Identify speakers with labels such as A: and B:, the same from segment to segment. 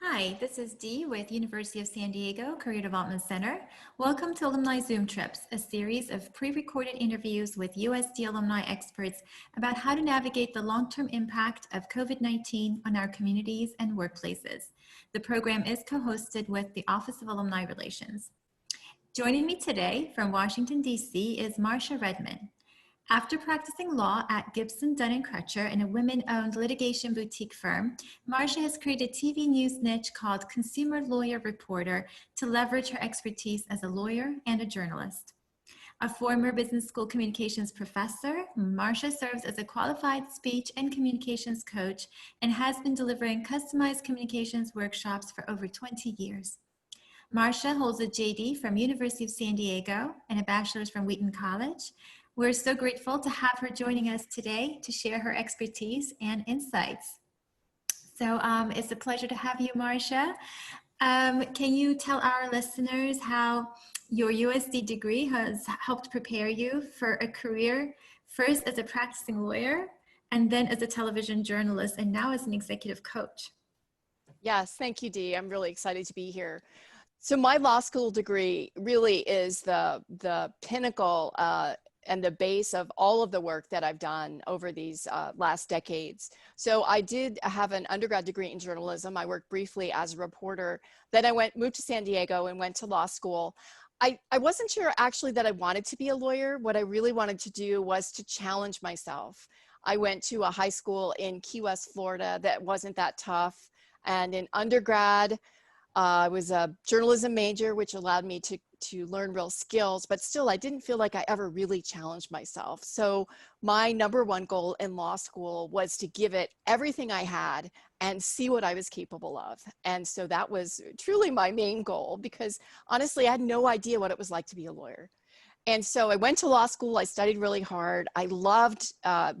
A: Hi, this is Dee with University of San Diego Career Development Center. Welcome to Alumni Zoom Trips, a series of pre-recorded interviews with USD alumni experts about how to navigate the long-term impact of COVID-19 on our communities and workplaces. The program is co-hosted with the Office of Alumni Relations. Joining me today from Washington, D.C. is Marsha Redmon. After practicing law at Gibson, Dunn, and Crutcher in a women-owned litigation boutique firm, Marsha has created a TV news niche called Consumer Lawyer Reporter to leverage her expertise as a lawyer and a journalist. A former business school communications professor, Marsha serves as a qualified speech and communications coach and has been delivering customized communications workshops for over 20 years. Marsha holds a JD from University of San Diego and a bachelor's from Wheaton College. We're so grateful to have her joining us today to share her expertise and insights. So it's a pleasure to have you, Marsha. Can you tell our listeners how your USD degree has helped prepare you for a career, first as a practicing lawyer, and then as a television journalist, and now as an executive coach?
B: Yes, thank you, Dee. I'm really excited to be here. So my law school degree really is the pinnacle and the base of all of the work that I've done over these last decades. So I did have an undergrad degree in journalism. I worked briefly as a reporter. Then I moved to San Diego and went to law school. I wasn't sure actually that I wanted to be a lawyer. What I really wanted to do was to challenge myself. I went to a high school in Key West, Florida that wasn't that tough. And in undergrad, I was a journalism major, which allowed me to learn real skills, but still I didn't feel like I ever really challenged myself. So my number one goal in law school was to give it everything I had and see what I was capable of. And so that was truly my main goal, because honestly, I had no idea what it was like to be a lawyer. And so I went to law school. I studied really hard. I loved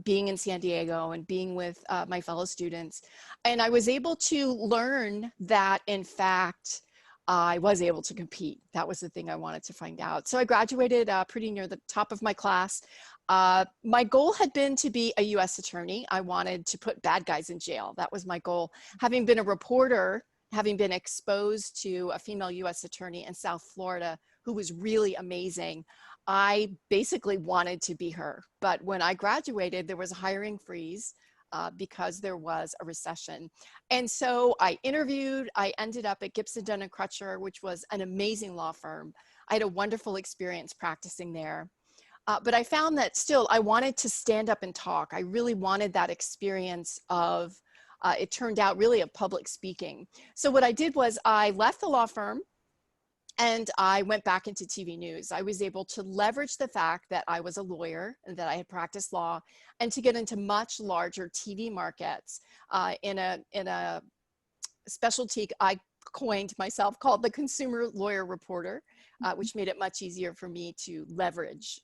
B: being in San Diego and being with my fellow students. And I was able to learn that, in fact, I was able to compete. That was the thing I wanted to find out. So I graduated pretty near the top of my class. My goal had been to be a U.S. attorney. I wanted to put bad guys in jail. That was my goal. Having been a reporter, having been exposed to a female U.S. attorney in South Florida who was really amazing, I basically wanted to be her. But when I graduated, there was a hiring freeze because there was a recession. And so I interviewed. I ended up at Gibson, Dunn, and Crutcher, which was an amazing law firm. I had a wonderful experience practicing there. But I found that still I wanted to stand up and talk. I really wanted that experience of, it turned out really of public speaking. So what I did was I left the law firm and I went back into TV news. I was able to leverage the fact that I was a lawyer and that I had practiced law, and to get into much larger TV markets in a specialty I coined myself called the Consumer Lawyer Reporter, which made it much easier for me to leverage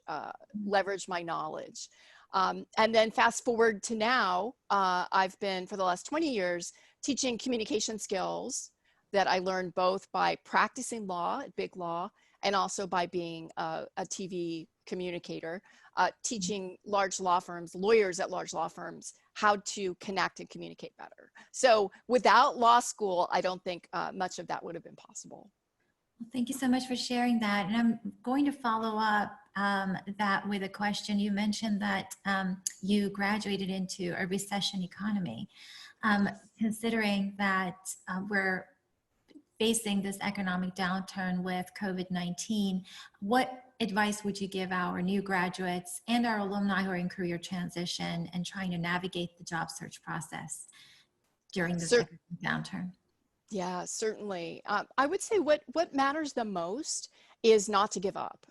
B: my knowledge. And then fast forward to now, I've been for the last 20 years teaching communication skills that I learned both by practicing law at big law and also by being a TV communicator, teaching large law firms, lawyers at large law firms, how to connect and communicate better. So without law school, I don't think much of that would have been possible.
A: Well, thank you so much for sharing that. And I'm going to follow up that with a question. You mentioned that you graduated into a recession economy. Considering that we're facing this economic downturn with COVID-19, what advice would you give our new graduates and our alumni who are in career transition and trying to navigate the job search process during this economic downturn?
B: Yeah, certainly. I would say what matters the most is not to give up.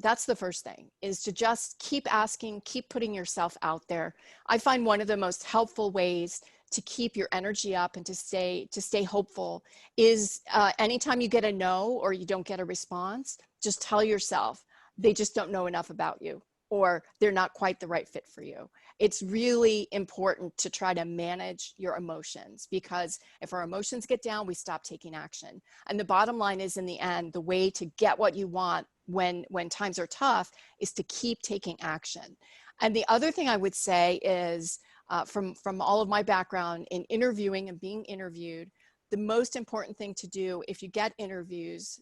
B: That's the first thing, is to just keep asking, keep putting yourself out there. I find one of the most helpful ways to keep your energy up and to stay hopeful is anytime you get a no or you don't get a response, just tell yourself they just don't know enough about you, or they're not quite the right fit for you. It's really important to try to manage your emotions, because if our emotions get down, we stop taking action. And the bottom line is, in the end, the way to get what you want when times are tough is to keep taking action. And the other thing I would say is, from all of my background in interviewing and being interviewed, the most important thing to do if you get interviews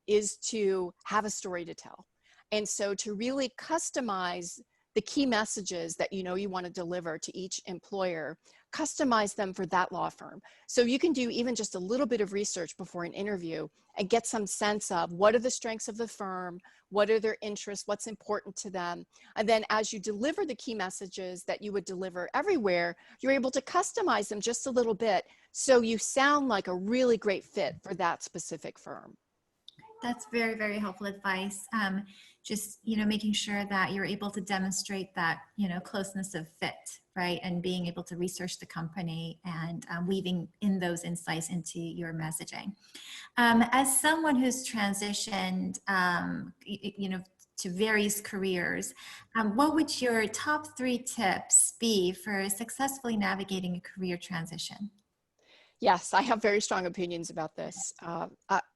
B: is to have a story to tell. And so to really customize the key messages that you know you want to deliver to each employer, customize them for that law firm. So you can do even just a little bit of research before an interview and get some sense of what are the strengths of the firm, what are their interests, what's important to them. And then as you deliver the key messages that you would deliver everywhere, you're able to customize them just a little bit so you sound like a really great fit for that specific firm.
A: That's very, very helpful advice. Just, making sure that you're able to demonstrate that, closeness of fit, right? And being able to research the company and weaving in those insights into your messaging. As someone who's transitioned, to various careers, what would your top 3 tips be for successfully navigating a career transition?
B: Yes, I have very strong opinions about this.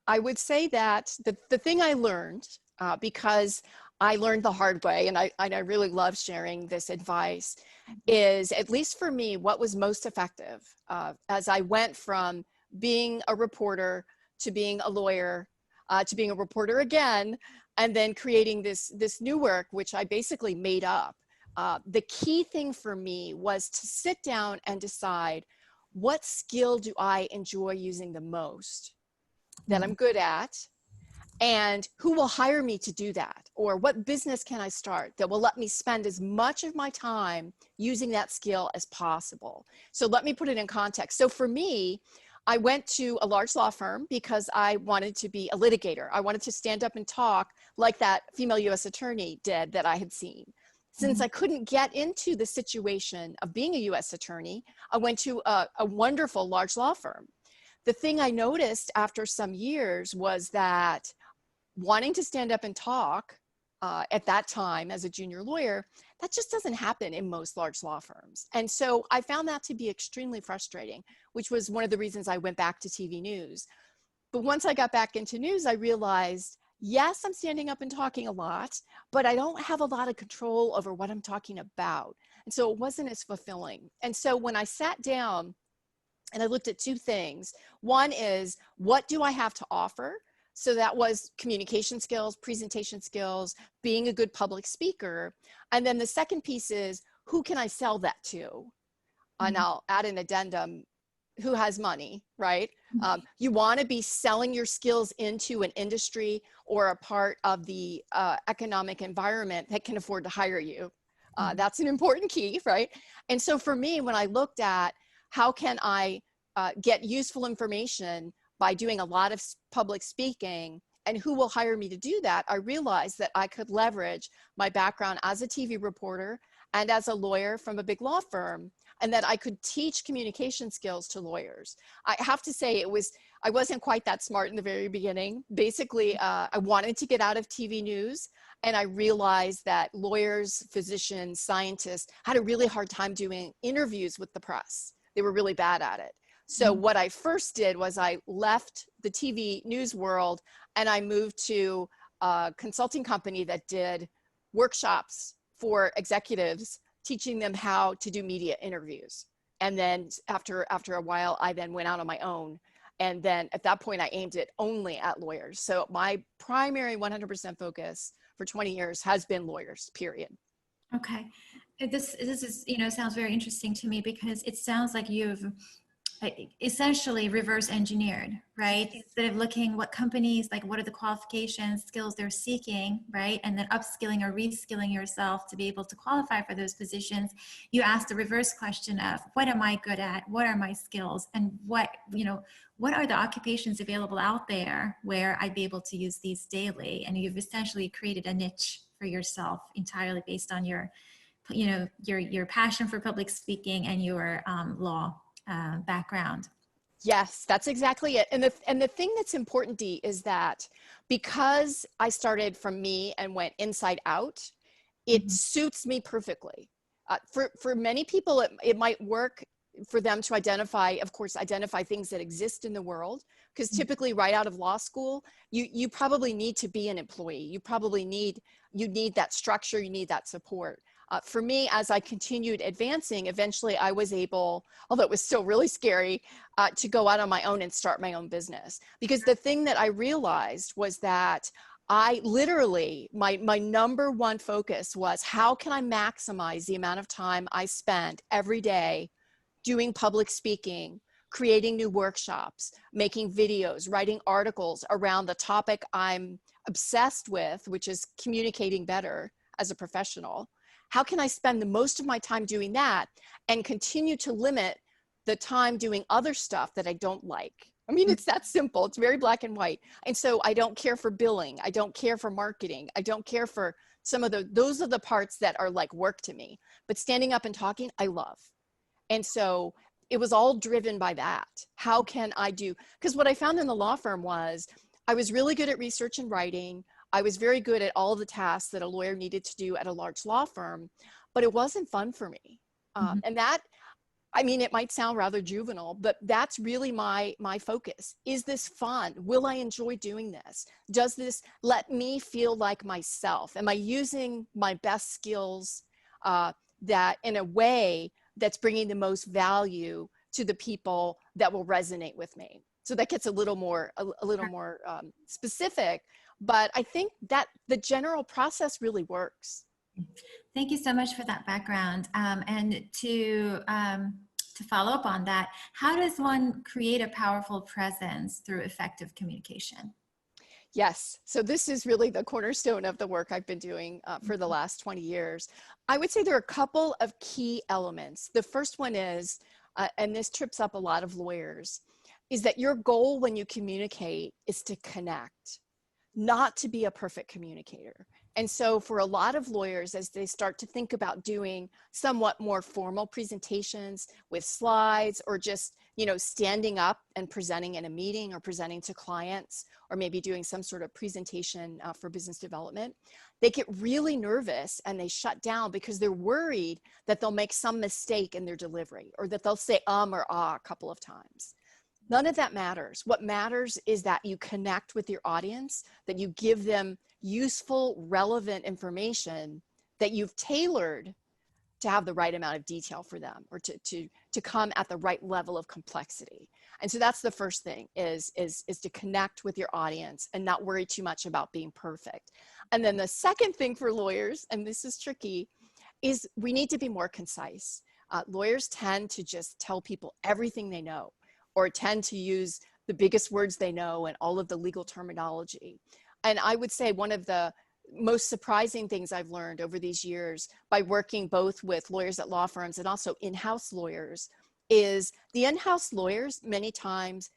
B: I would say that the thing I learned, because I learned the hard way, and I really love sharing this advice, is, at least for me, what was most effective as I went from being a reporter to being a lawyer, to being a reporter again, and then creating this new work, which I basically made up. The key thing for me was to sit down and decide, what skill do I enjoy using the most, that I'm good at, and who will hire me to do that? Or what business can I start that will let me spend as much of my time using that skill as possible? So let me put it in context. So for me, I went to a large law firm because I wanted to be a litigator. I wanted to stand up and talk like that female U.S. attorney did that I had seen. Since I couldn't get into the situation of being a U.S. attorney, I went to a wonderful large law firm. The thing I noticed after some years was that wanting to stand up and talk at that time as a junior lawyer, that just doesn't happen in most large law firms. And so I found that to be extremely frustrating, which was one of the reasons I went back to TV news. But once I got back into news, I realized, yes, I'm standing up and talking a lot, but I don't have a lot of control over what I'm talking about. And so it wasn't as fulfilling. And so when I sat down and I looked at 2 things, one is, what do I have to offer? So that was communication skills, presentation skills, being a good public speaker. And then the second piece is, who can I sell that to? And I'll add an addendum, who has money, right? You want to be selling your skills into an industry or a part of the economic environment that can afford to hire you. That's an important key, right? And so for me, when I looked at how can I get useful information by doing a lot of public speaking, and who will hire me to do that, I realized that I could leverage my background as a TV reporter and as a lawyer from a big law firm, and that I could teach communication skills to lawyers. I have to say, I wasn't quite that smart in the very beginning. Basically, I wanted to get out of TV news, and I realized that lawyers, physicians, scientists had a really hard time doing interviews with the press. They were really bad at it. So what I first did was I left the TV news world and I moved to a consulting company that did workshops for executives, teaching them how to do media interviews. And then after a while, I then went out on my own. And then at that point, I aimed it only at lawyers. So my primary 100% focus for 20 years has been lawyers, period.
A: Okay. This is, sounds very interesting to me, because it sounds like you've essentially reverse engineered, right? Instead of looking what companies, like what are the qualifications, skills they're seeking, right? And then upskilling or reskilling yourself to be able to qualify for those positions, you ask the reverse question of, what am I good at? What are my skills? And what are the occupations available out there where I'd be able to use these daily? And you've essentially created a niche for yourself entirely based on your passion for public speaking and your law background.
B: Yes, that's exactly it. And the thing that's important, Dee, is that because I started from me and went inside out, it suits me perfectly. For many people, it might work for them to identify things that exist in the world, because typically right out of law school, you probably need to be an employee. You need that structure, you need that support. For me, as I continued advancing, eventually I was able, although it was still really scary, to go out on my own and start my own business. Because the thing that I realized was that I literally, my number one focus was, how can I maximize the amount of time I spend every day doing public speaking, creating new workshops, making videos, writing articles around the topic I'm obsessed with, which is communicating better as a professional. How can I spend the most of my time doing that and continue to limit the time doing other stuff that I don't like? I mean, it's that simple. It's very black and white. And so I don't care for billing. I don't care for marketing. I don't care for some of those are the parts that are like work to me. But standing up and talking, I love. And so it was all driven by that. How can I do? Because what I found in the law firm was I was really good at research and writing. I was very good at all the tasks that a lawyer needed to do at a large law firm, but it wasn't fun for me. And that, I mean, it might sound rather juvenile, but that's really my focus. Is this fun? Will I enjoy doing this? Does this let me feel like myself? Am I using my best skills that in a way that's bringing the most value to the people that will resonate with me? So that gets a little more specific, but I think that the general process really works.
A: Thank you so much for that background. And to follow up on that, how does one create a powerful presence through effective communication?
B: Yes. So this is really the cornerstone of the work I've been doing for the last 20 years. I would say there are a couple of key elements. The first one is, and this trips up a lot of lawyers, is that your goal when you communicate is to connect, not to be a perfect communicator. And so for a lot of lawyers, as they start to think about doing somewhat more formal presentations with slides, or just, standing up and presenting in a meeting or presenting to clients, or maybe doing some sort of presentation for business development, they get really nervous and they shut down because they're worried that they'll make some mistake in their delivery, or that they'll say or ah a couple of times. None of that matters. What matters is that you connect with your audience, that you give them useful, relevant information that you've tailored to have the right amount of detail for them, or to come at the right level of complexity. And so that's the first thing, is to connect with your audience and not worry too much about being perfect. And then the second thing for lawyers, and this is tricky, is we need to be more concise. Lawyers tend to just tell people everything they know, or tend to use the biggest words they know and all of the legal terminology. And I would say one of the most surprising things I've learned over these years by working both with lawyers at law firms and also in-house lawyers is the in-house lawyers, many times,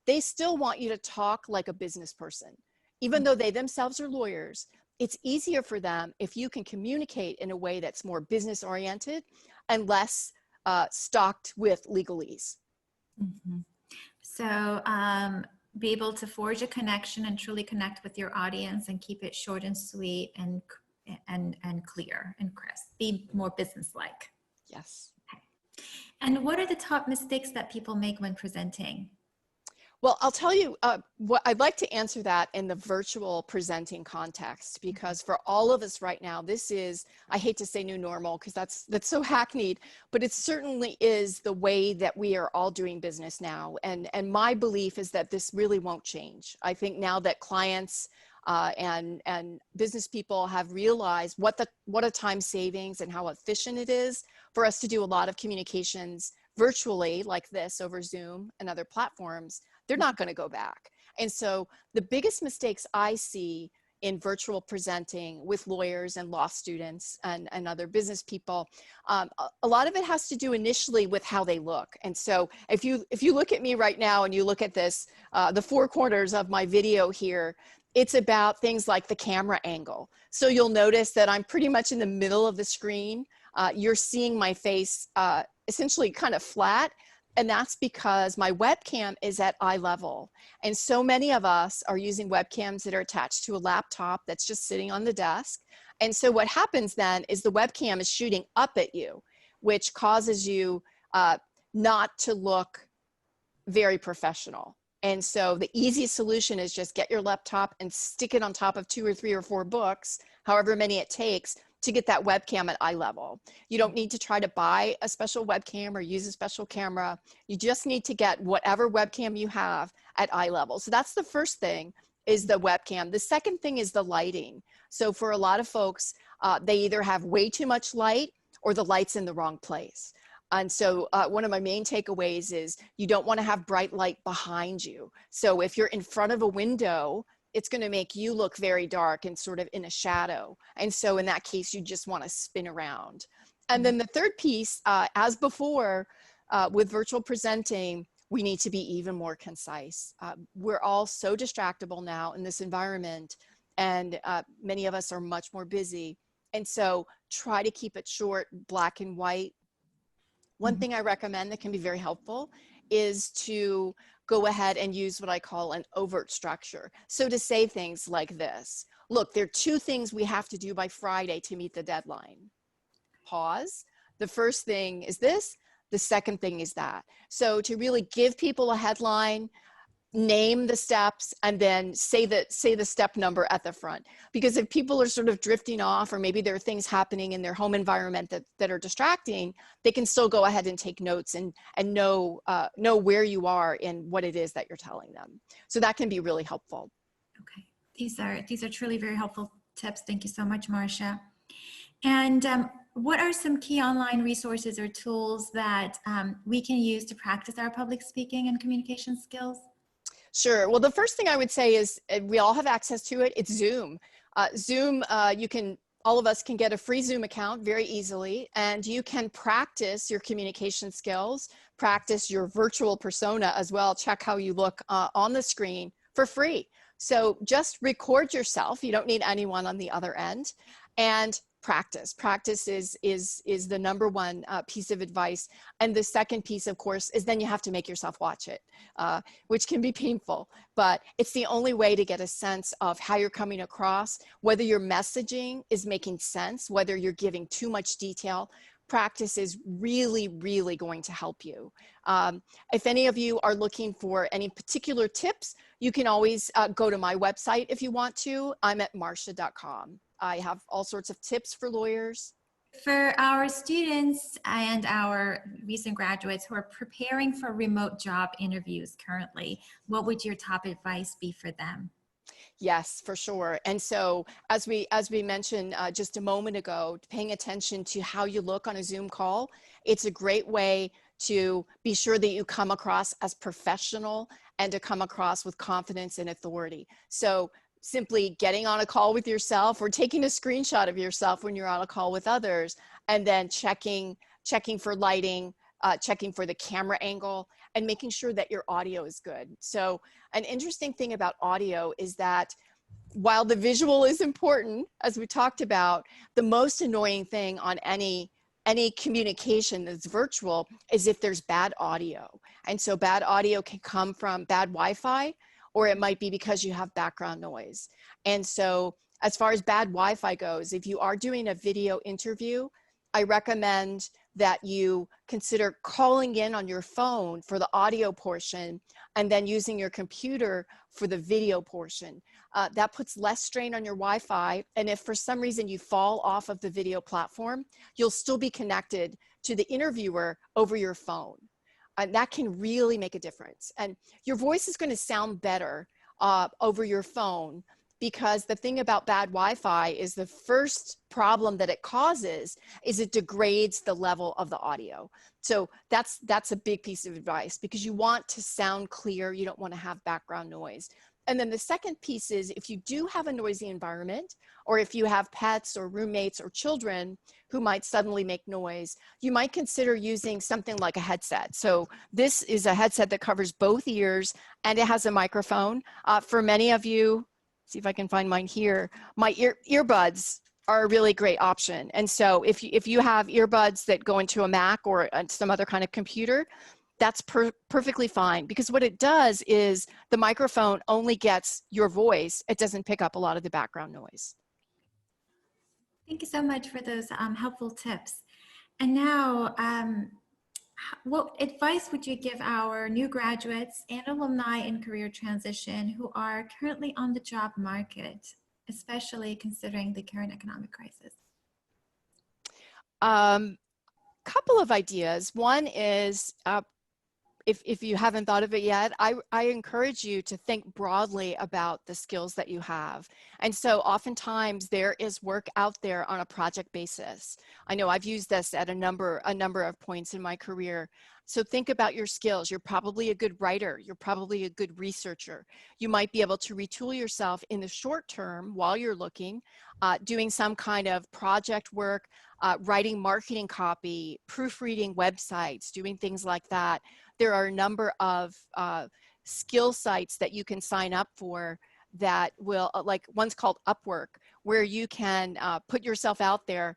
B: they still want you to talk like a business person. Even though they themselves are lawyers, it's easier for them if you can communicate in a way that's more business oriented and less stocked with legalese.
A: Mm-hmm. So be able to forge a connection and truly connect with your audience, and keep it short and sweet and clear and crisp. Be more business-like.
B: Yes.
A: Okay. And what are the top mistakes that people make when presenting?
B: Well, I'll tell you what I'd like to answer that in the virtual presenting context, because for all of us right now, this is, I hate to say new normal because that's so hackneyed, but it certainly is the way that we are all doing business now. And my belief is that this really won't change. I think now that clients and business people have realized what a time savings and how efficient it is for us to do a lot of communications virtually like this over Zoom and other platforms, they're not going to go back. And so the biggest mistakes I see in virtual presenting with lawyers and law students and other business people, a lot of it has to do initially with how they look. And so if you look at me right now and you look at this, the four corners of my video here, it's about things like the camera angle. So you'll notice that I'm pretty much in the middle of the screen. You're seeing my face essentially kind of flat. And that's because my webcam is at eye level. And so many of us are using webcams that are attached to a laptop that's just sitting on the desk. And so what happens then is the webcam is shooting up at you, which causes you not to look very professional. And so the easiest solution is just get your laptop and stick it on top of 2 or 3 or 4 books, however many it takes, to get that webcam at eye level. You don't need to try to buy a special webcam or use a special camera. You just need to get whatever webcam you have at eye level. So that's the first thing, is the webcam. The second thing is the lighting. So for a lot of folks, they either have way too much light or the light's in the wrong place. And so one of my main takeaways is you don't want to have bright light behind you. So if you're in front of a window, it's going to make you look very dark and sort of in a shadow. And so in that case, you just want to spin around. And then the third piece, as before, with virtual presenting, we need to be even more concise. We're all so distractible now in this environment, and many of us are much more busy. And so try to keep it short, black and white. One thing I recommend that can be very helpful is to go ahead and use what I call an overt structure. So to say things like this: look, there are 2 things we have to do by Friday to meet the deadline. Pause. The first thing is this. The second thing is that. So to really give people a headline, name the steps, and then say the step number at the front. Because if people are sort of drifting off, or maybe there are things happening in their home environment that are distracting, they can still go ahead and take notes and know where you are in what it is that you're telling them. So that can be really helpful.
A: Okay, these are truly very helpful tips. Thank you so much, Marsha. And what are some key online resources or tools that we can use to practice our public speaking and communication skills?
B: Sure. Well, the first thing I would say is we all have access to it. It's Zoom. Zoom, all of us can get a free Zoom account very easily, and you can practice your communication skills, practice your virtual persona as well. Check how you look on the screen for free. So just record yourself. You don't need anyone on the other end, and practice. Practice is the number one piece of advice. And the second piece, of course, is then you have to make yourself watch it, which can be painful, but it's the only way to get a sense of how you're coming across, whether your messaging is making sense, whether you're giving too much detail. Practice is really, really going to help you. If any of you are looking for any particular tips, you can always go to my website if you want to. I'm at marsha.com. I have all sorts of tips for lawyers.
A: For our students and our recent graduates who are preparing for remote job interviews currently, what would your top advice be for them?
B: Yes, for sure. And so as we mentioned just a moment ago, paying attention to how you look on a Zoom call, it's a great way to be sure that you come across as professional and to come across with confidence and authority. So simply getting on a call with yourself or taking a screenshot of yourself when you're on a call with others, and then checking for lighting, checking for the camera angle, and making sure that your audio is good. So an interesting thing about audio is that while the visual is important, as we talked about, the most annoying thing on any communication that's virtual is if there's bad audio. And so bad audio can come from bad Wi-Fi, or it might be because you have background noise. And so as far as bad Wi-Fi goes, if you are doing a video interview, I recommend that you consider calling in on your phone for the audio portion and then using your computer for the video portion. That puts less strain on your Wi-Fi. And if for some reason you fall off of the video platform, you'll still be connected to the interviewer over your phone. And that can really make a difference. And your voice is going to sound better over your phone, because the thing about bad Wi-Fi is the first problem that it causes is it degrades the level of the audio. So that's a big piece of advice, because you want to sound clear. You don't want to have background noise. And then the second piece is, if you do have a noisy environment, or if you have pets or roommates or children who might suddenly make noise, you might consider using something like a headset. So this is a headset that covers both ears, and it has a microphone. For many of you, see if I can find mine here, my earbuds are a really great option. And so if you have earbuds that go into a Mac or some other kind of computer, that's perfectly fine, because what it does is the microphone only gets your voice. It doesn't pick up a lot of the background noise.
A: Thank you so much for those helpful tips. And now, what advice would you give our new graduates and alumni in career transition who are currently on the job market, especially considering the current economic crisis?
B: Um, Couple of ideas. One is, if you haven't thought of it yet, I encourage you to think broadly about the skills that you have. And so oftentimes there is work out there on a project basis. I know I've used this at a number of points in my career. So think about your skills. You're probably a good writer. You're probably a good researcher. You might be able to retool yourself in the short term while you're looking, doing some kind of project work, writing marketing copy, proofreading websites, doing things like that. There are a number of skill sites that you can sign up for that will, like one's called Upwork, where you can put yourself out there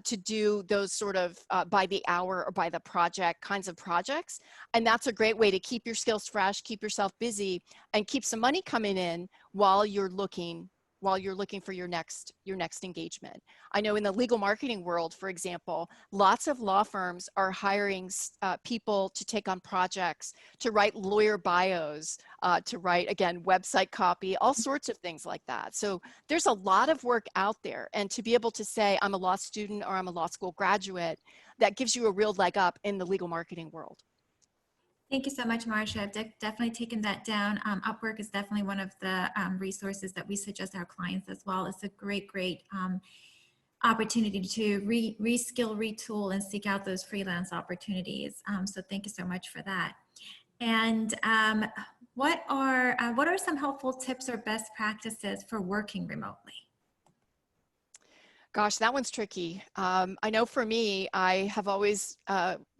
B: to do those sort of by the hour or by the project kinds of projects. And that's a great way to keep your skills fresh, keep yourself busy, and keep some money coming in while you're looking for your next engagement. I know in the legal marketing world, for example, lots of law firms are hiring people to take on projects, to write lawyer bios, to write, again, website copy, all sorts of things like that. So there's a lot of work out there. And to be able to say, I'm a law student or I'm a law school graduate, that gives you a real leg up in the legal marketing world.
A: Thank you so much, Marsha. I've definitely taken that down. Upwork is definitely one of the resources that we suggest our clients as well. It's a great opportunity to reskill, retool, and seek out those freelance opportunities. So thank you so much for that. And what are some helpful tips or best practices for working remotely?
B: Gosh, that one's tricky. I know for me, I have always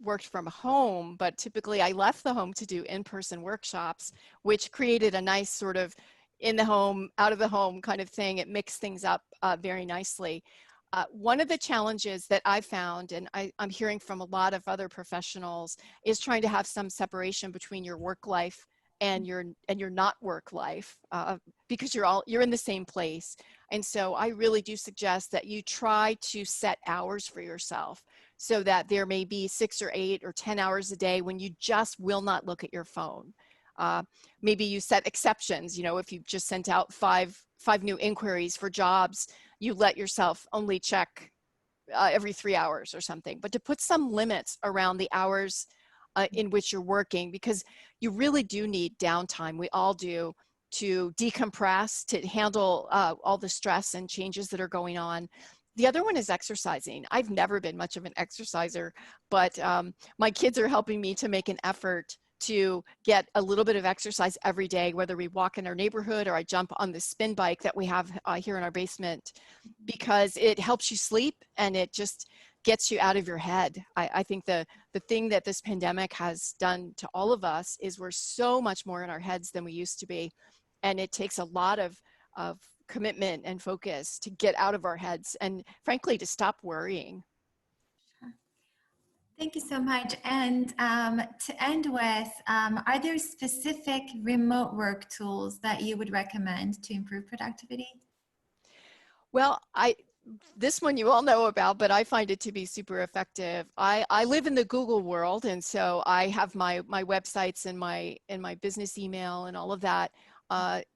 B: worked from home, but typically I left the home to do in-person workshops, which created a nice sort of in the home, out of the home kind of thing. It mixed things up very nicely. One of the challenges that I found, and I'm hearing from a lot of other professionals, is trying to have some separation between your work life and your not work life, because you're in the same place. And so I really do suggest that you try to set hours for yourself so that there may be 6 or 8 or 10 hours a day when you just will not look at your phone. Maybe you set exceptions. You know, if you've just sent out five new inquiries for jobs, you let yourself only check every 3 hours or something. But to put some limits around the hours in which you're working, because you really do need downtime. We all do, to decompress, to handle all the stress and changes that are going on. The other one is exercising. I've never been much of an exerciser, but my kids are helping me to make an effort to get a little bit of exercise every day, whether we walk in our neighborhood or I jump on the spin bike that we have here in our basement, because it helps you sleep and it just gets you out of your head. I think the thing that this pandemic has done to all of us is we're so much more in our heads than we used to be. And it takes a lot of commitment and focus to get out of our heads and frankly, to stop worrying.
A: Thank you so much. And to end with, are there specific remote work tools that you would recommend to improve productivity?
B: Well, this one you all know about, but I find it to be super effective. I live in the Google world, and so I have my websites and my business email and all of that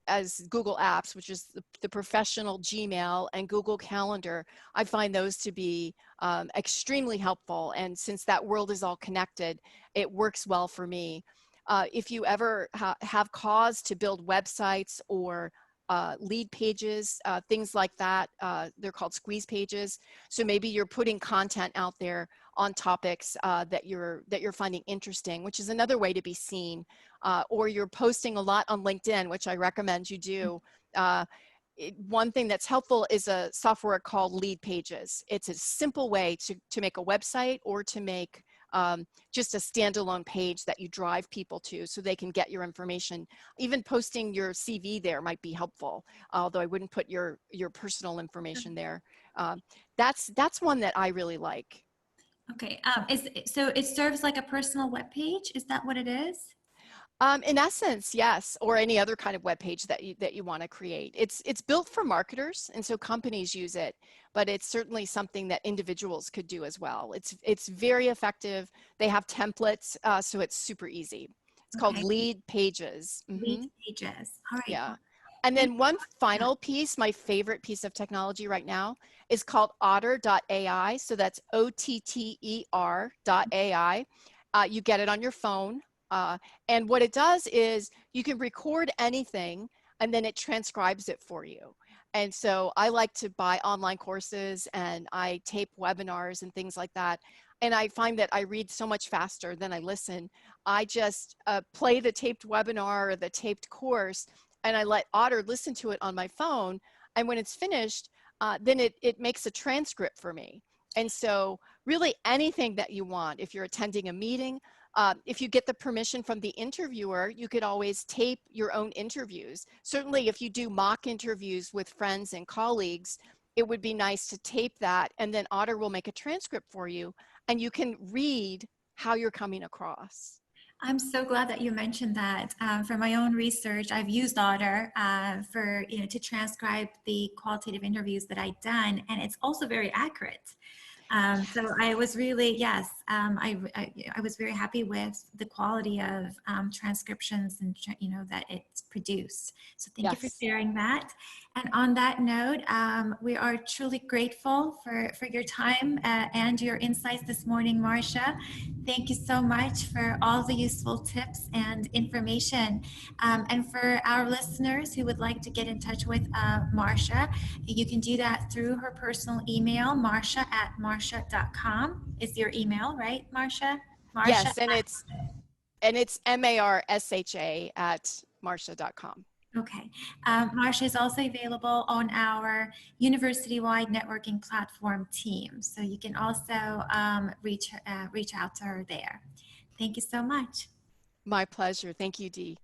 B: as Google Apps, which is the professional Gmail and Google Calendar. I find those to be extremely helpful. And since that world is all connected, it works well for me. If you ever have cause to build websites or lead pages, things like that, they're called squeeze pages. So maybe you're putting content out there on topics that you're finding interesting, which is another way to be seen. Or you're posting a lot on LinkedIn, which I recommend you do. One thing that's helpful is a software called Lead Pages. It's a simple way to make a website or to make just a standalone page that you drive people to so they can get your information. Even posting your CV there might be helpful, although I wouldn't put your personal information there. That's one that I really like.
A: Okay, so it serves like a personal web page? Is that what it is?
B: In essence, yes, or any other kind of web page that you want to create. It's built for marketers, and so companies use it, but it's certainly something that individuals could do as well. It's very effective. They have templates, so it's super easy. It's called
A: Okay.
B: Lead Pages.
A: Lead pages. All right.
B: Yeah. And then one final piece, my favorite piece of technology right now is called otter.ai. So that's OTTER.ai. You get it on your phone. And what it does is you can record anything and then it transcribes it for you. And so I like to buy online courses and I tape webinars and things like that. And I find that I read so much faster than I listen. I just play the taped webinar or the taped course and I let Otter listen to it on my phone. And when it's finished, then it makes a transcript for me. And so really anything that you want, if you're attending a meeting, if you get the permission from the interviewer, you could always tape your own interviews. Certainly if you do mock interviews with friends and colleagues, it would be nice to tape that and then Otter will make a transcript for you and you can read how you're coming across.
A: I'm so glad that you mentioned that. For my own research, I've used Otter for to transcribe the qualitative interviews that I've done, and it's also very accurate. So I was really, yes, I was very happy with the quality of transcriptions and, that it's produced. So thank you for
B: Yes.
A: sharing that. And on that note, we are truly grateful for your time and your insights this morning, Marsha. Thank you so much for all the useful tips and information. And for our listeners who would like to get in touch with Marsha, you can do that through her personal email, marsha@marsha.com is your email, right, Marsha? Marsha.
B: Yes, and it's MARSHA at marsha.com.
A: Okay. Marsha is also available on our university-wide networking platform team. So you can also reach out to her there. Thank you so much.
B: My pleasure. Thank you, Dee.